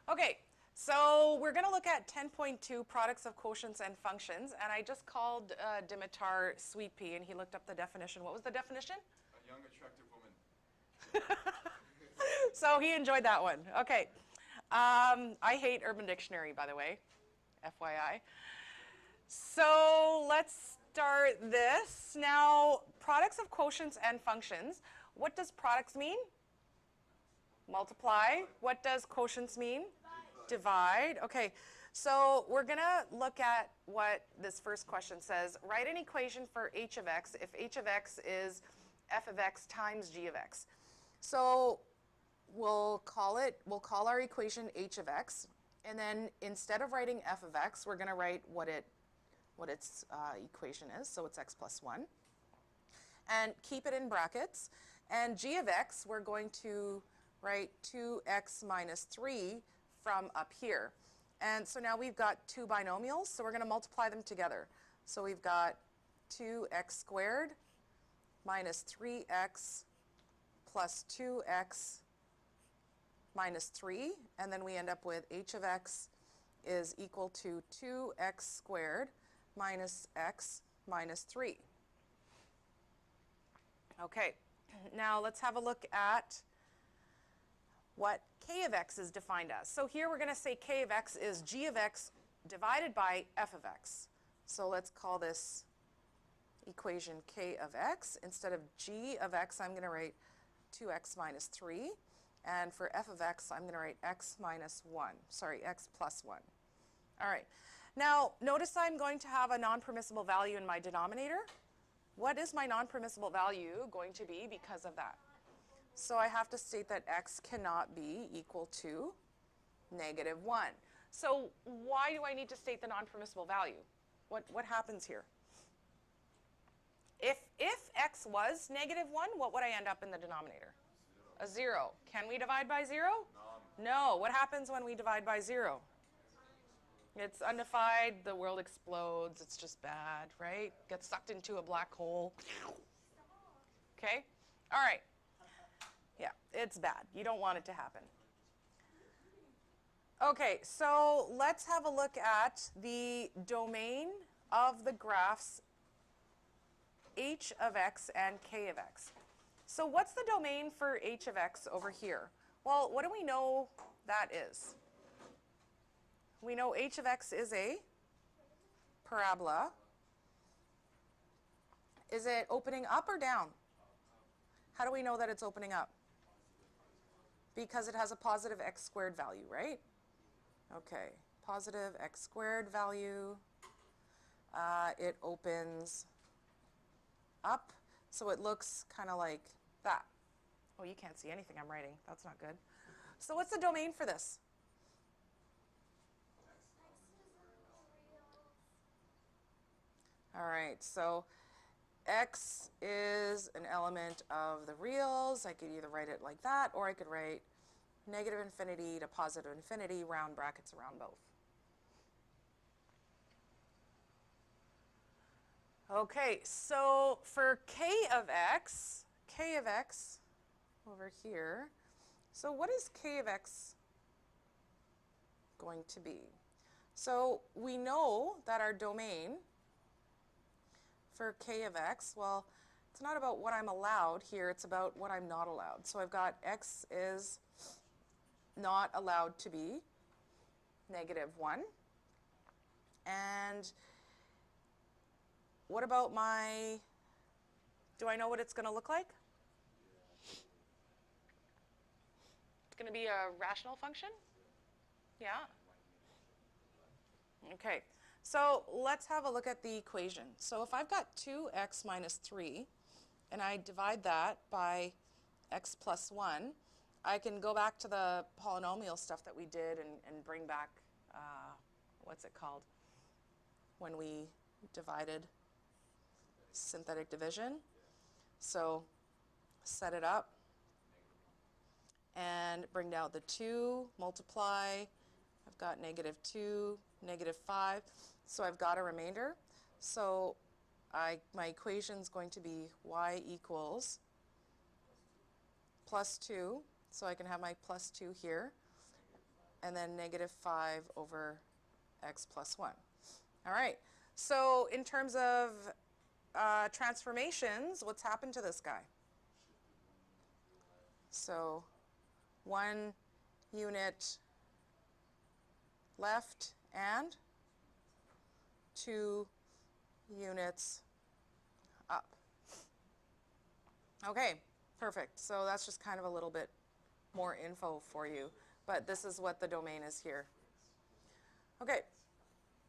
Okay, so we're going to look at 10.2 products of quotients and functions, and I just called Dimitar Sweet Pea, and he looked up the definition. What was the definition? A young, attractive woman. So he enjoyed that one. Okay. I hate Urban Dictionary, by the way, FYI. So let's start this. Now, products of quotients and functions. What does products mean? Multiply. What does quotients mean? Divide. Okay, so we're going to look at what this first question says. Write an equation for h of x if h of x is f of x times g of x. So we'll call our equation h of x, and then instead of writing f of x, we're going to write what its equation is. So it's x plus 1. And keep it in brackets. And g of x, we're going to write 2x minus 3 from up here. And so now we've got two binomials, so we're going to multiply them together. So we've got 2x squared minus 3x plus 2x minus 3, and then we end up with h of x is equal to 2x squared minus x minus 3. Okay, now let's have a look at what k of x is defined as. So here we're going to say k of x is g of x divided by f of x. So let's call this equation k of x. Instead of g of x, I'm going to write 2x minus 3. And for f of x, I'm going to write x minus 1. Sorry, x plus 1. All right. Now, notice I'm going to have a non-permissible value in my denominator. What is my non-permissible value going to be because of that? So I have to state that x cannot be equal to negative 1. So why do I need to state the non-permissible value? What happens here? If x was negative 1, what would I end up in the denominator? A 0. Can we divide by 0? No. What happens when we divide by 0? It's undefined, the world explodes, it's just bad, right? Gets sucked into a black hole. Okay? All right. Yeah, it's bad. You don't want it to happen. Okay, so let's have a look at the domain of the graphs h of x and k of x. So what's the domain for h of x over here? Well, what do we know that is? We know h of x is a parabola. Is it opening up or down? How do we know that it's opening up? Because it has a positive x squared value, right? Okay, positive x squared value. It opens up, so it looks kind of like that. Oh, you can't see anything I'm writing. That's not good. So what's the domain for this? All right, so x is an element of the reals. I could either write it like that, or I could write negative infinity to positive infinity, round brackets around both. Okay, so for k of x over here, so what is k of x going to be? So we know that our domain for k of x, well, it's not about what I'm allowed here, it's about what I'm not allowed. So I've got x is not allowed to be negative 1. And what about my, do I know what it's going to look like? It's going to be a rational function? Yeah. Okay. So let's have a look at the equation. So if I've got 2x minus 3, and I divide that by x plus 1, I can go back to the polynomial stuff that we did and bring back, what's it called, when we divided synthetic division. So set it up and bring down the 2, multiply. I've got negative 2, negative 5. So I've got a remainder. So my equation is going to be y equals plus 2. So I can have my plus 2 here. and then negative 5 over x plus 1. All right, so in terms of transformations, what's happened to this guy? So 1 unit left and 2 units up. Okay, perfect. So that's just kind of a little bit more info for you, but this is what the domain is here. Okay,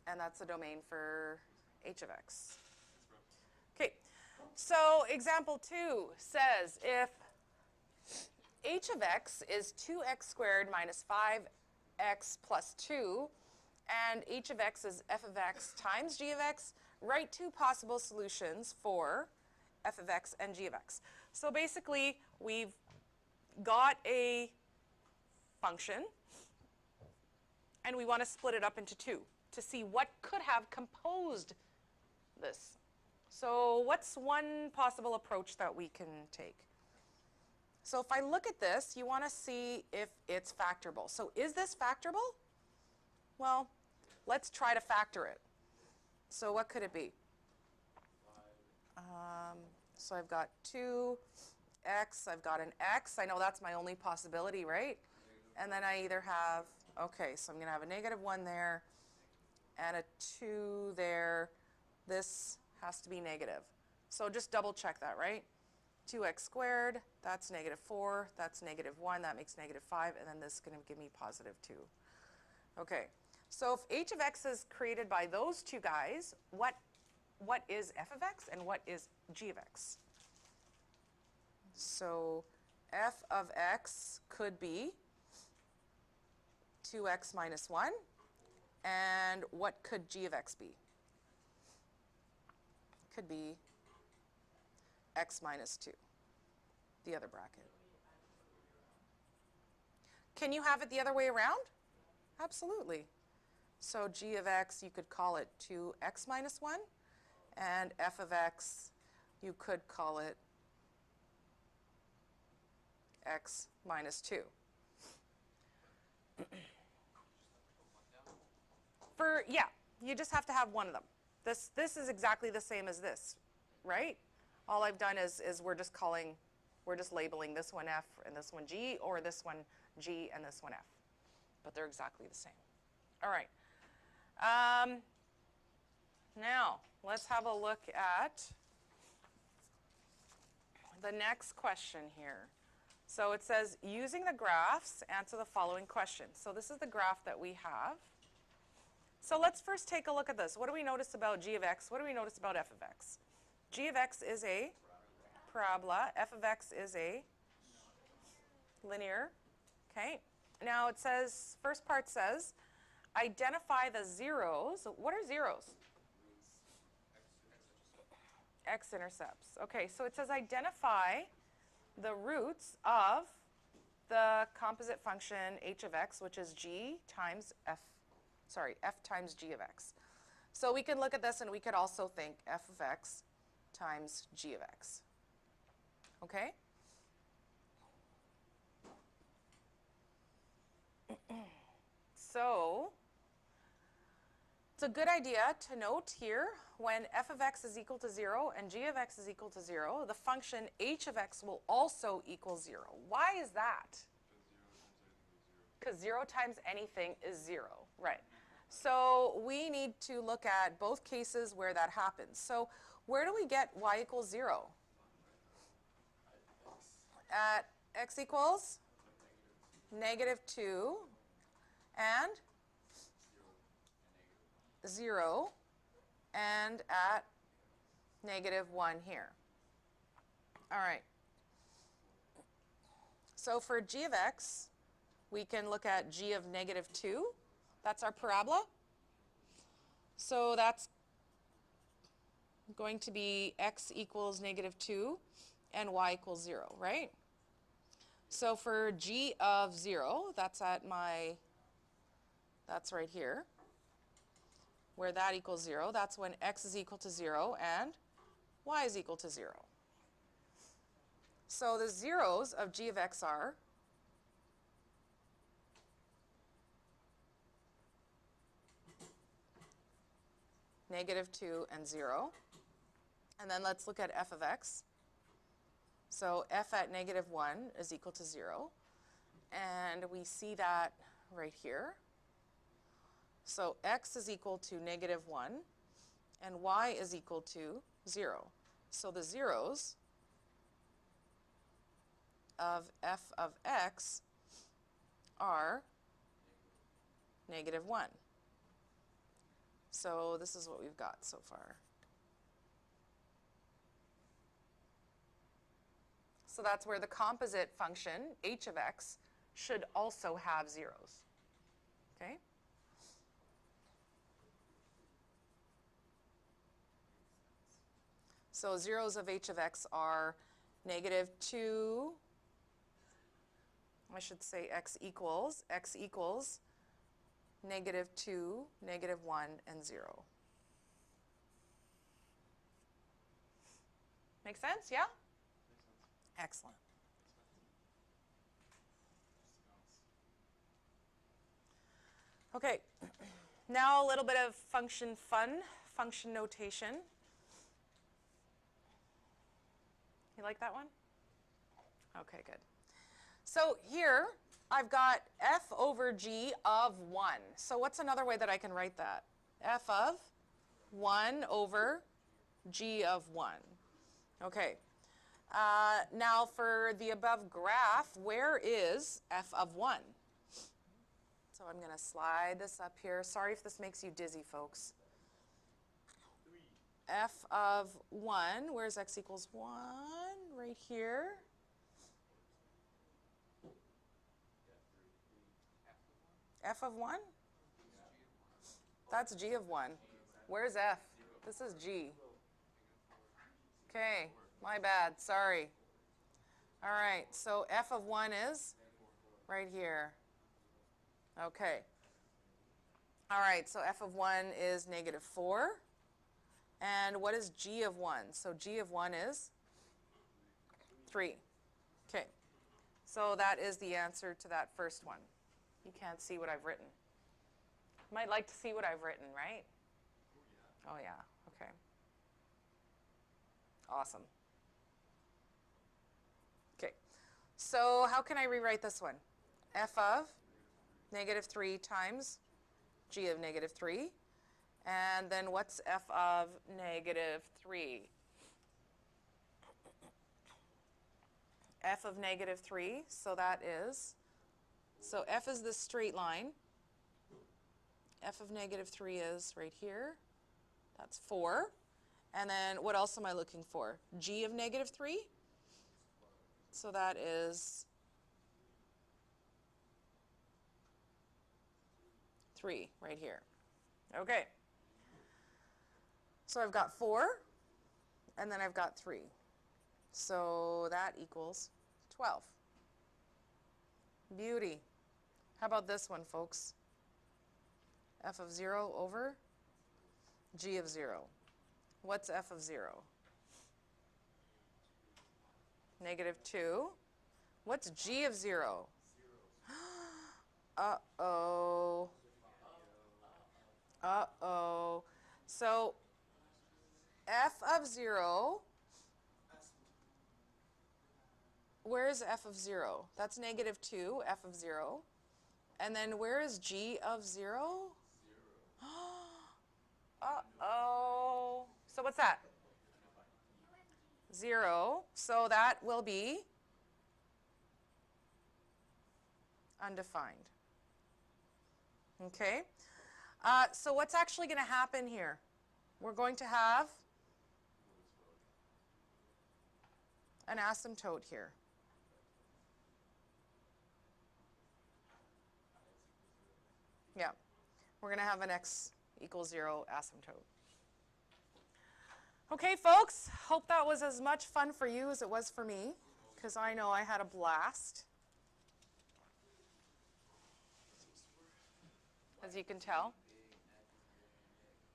and that's the domain for h of x. Okay, so example 2 says if h of x is 2x squared minus 5x plus 2, and h of x is f of x times g of x, write two possible solutions for f of x and g of x. So basically, we've got a function, and we want to split it up into two to see what could have composed this. So what's one possible approach that we can take? So if I look at this, you want to see if it's factorable. So is this factorable? Well, let's try to factor it. So what could it be? So I've got 2x, I've got an x. I know that's my only possibility, right? And then I either have, okay, so I'm going to have a negative 1 there and a 2 there. This has to be negative. So just double check that, right? 2x squared, that's negative 4, that's negative 1, that makes negative 5, and then this is going to give me positive 2. Okay, so if h of x is created by those two guys, what is f of x and what is g of x? So f of x could be 2x minus 1, and what could g of x be? Could be x minus 2, the other bracket. Can you have it the other way around? Absolutely. So g of x, you could call it 2x minus 1, and f of x, you could call it x minus 2. Yeah, you just have to have one of them. This is exactly the same as this, right? All I've done is we're just labeling this one f and this one g, or this one g and this one f. But they're exactly the same. All right. Now, let's have a look at the next question here. So it says, using the graphs, answer the following questions. So this is the graph that we have. So let's first take a look at this. What do we notice about g of x? What do we notice about f of x? G of x is a parabola. F of x is a linear. Okay. Now it says, first part says, identify the zeros. What are zeros? X-intercepts. Okay, so it says identify the roots of the composite function h of x, which is g times f times g of x. So we can look at this and we could also think f of x times g of x. Okay? So it's a good idea to note here when f of x is equal to 0 and g of x is equal to 0, the function h of x will also equal 0. Why is that? Because 0 times anything is 0, right? So we need to look at both cases where that happens. So where do we get y equals 0? At x equals negative 2 and 0, and at negative 1 here. All right. So for g of x, we can look at g of negative 2. That's our parabola. So that's going to be x equals negative 2 and y equals 0, right? So for g of 0, that's right here, where that equals 0. That's when x is equal to 0 and y is equal to 0. So the zeros of g of x are -2, and 0. And then let's look at f of x. So f at -1 is equal to 0. And we see that right here. So x is equal to -1, and y is equal to 0. So the zeros of f of x are -1. So this is what we've got so far. So that's where the composite function, h of x, should also have zeros. Okay? So zeros of h of x are -2, I should say x equals -2, -1, and 0. Make sense? Yeah? Excellent. Okay, now a little bit of function fun, function notation. You like that one? Okay, good. So here I've got f over g of 1. So what's another way that I can write that? F of 1 over g of 1. Okay. Now for the above graph, where is f of 1? So I'm going to slide this up here. Sorry if this makes you dizzy, folks. F of 1, where's x equals 1? Right here. F of 1? That's g of 1. Where's f? This is g. Okay, my bad, sorry. All right, so f of 1 is right here. Okay. All right, so f of 1 is -4. And what is g of 1? So g of 1 is 3. Okay, so that is the answer to that first one. You can't see what I've written. You might like to see what I've written, right? Oh, yeah. Okay. Awesome. Okay. So how can I rewrite this one? F of -3 times g of -3. And then what's f of -3? F of -3, so that is, so f is this straight line. F of -3 is right here. That's 4. And then what else am I looking for? G of -3. So that is 3 right here. Okay. So I've got 4, and then I've got 3. So that equals 12. Beauty. How about this one, folks? F of 0 over g of 0. What's f of 0? -2. What's g of 0? Uh-oh. Uh-oh. So f of 0, where is f of 0? That's -2, f of 0. And then where is g of 0? Uh-oh. So what's that? 0. So that will be undefined. Okay. So what's actually going to happen here? We're going to have an asymptote here. Yeah. We're going to have an x equals 0 asymptote. Okay, folks. Hope that was as much fun for you as it was for me, because I know I had a blast, as you can tell.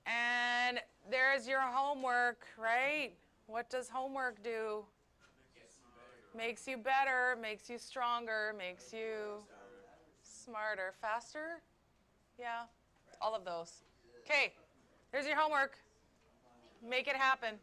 And there's your homework, right? What does homework do? Makes you better, makes you stronger, makes you smarter, faster? Yeah, all of those. Okay, there's your homework. Make it happen.